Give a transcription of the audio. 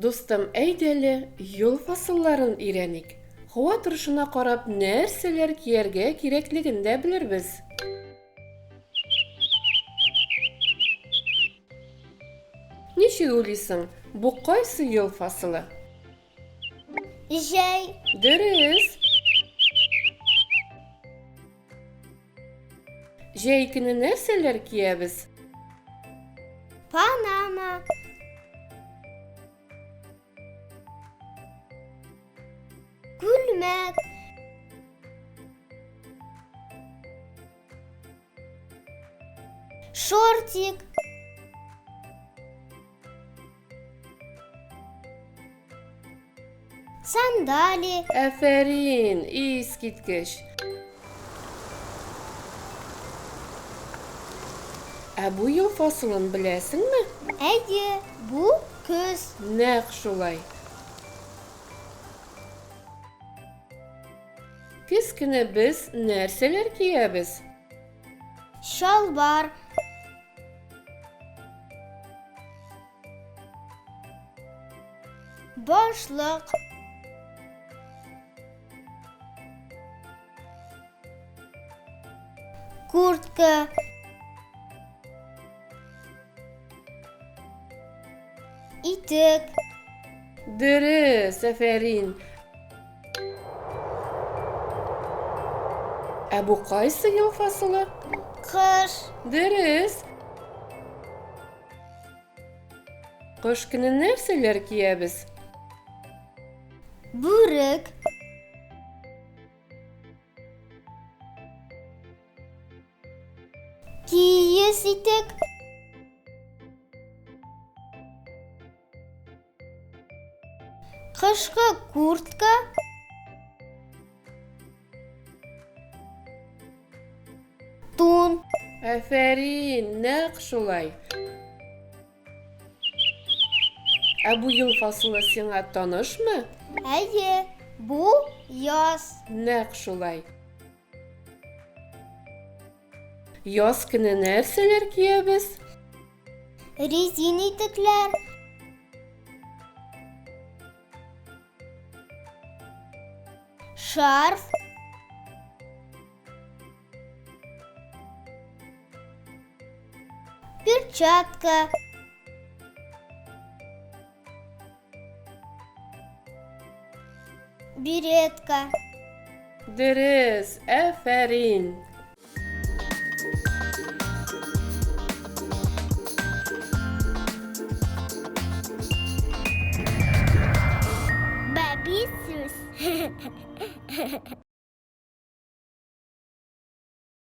Dostum, әйдәле, yol fasılların irenik. Hava turuşuna qarab нәрселәр кияргә кирәклеген дә белербез. Ничек уйлыйсың, бу кайсы yol fasılı? Жәй, Дөрес. Җәй көне нәрсәләр киябез? Панама, күлмәк, шортик, сандали, Әфәрин, искиткеч. Ә бу yol fasılын беләсеңме? әйе, бу көз, Нәкъ шулай. Көз көне без нәрсәләр киябез? шалбар, башлык, куртка, итек, Дөрес, әфәрин. Ә бу кайсы yol fasılı? кыш, Дөрес. Кыш көне нәрсәләр киябез? бүрек, киез итек, кышкы куртка, тун, Әфәрин, нәкъ шулай. Ә бу yol fasılı сиңа танышмы? әйе, бу яз, Нәкъ шулай. Яз көне нәрсәләр киябез? резин итекләр, шарф, перчатка, беретка. Дөрес, әфәрин. Бәбис сүз.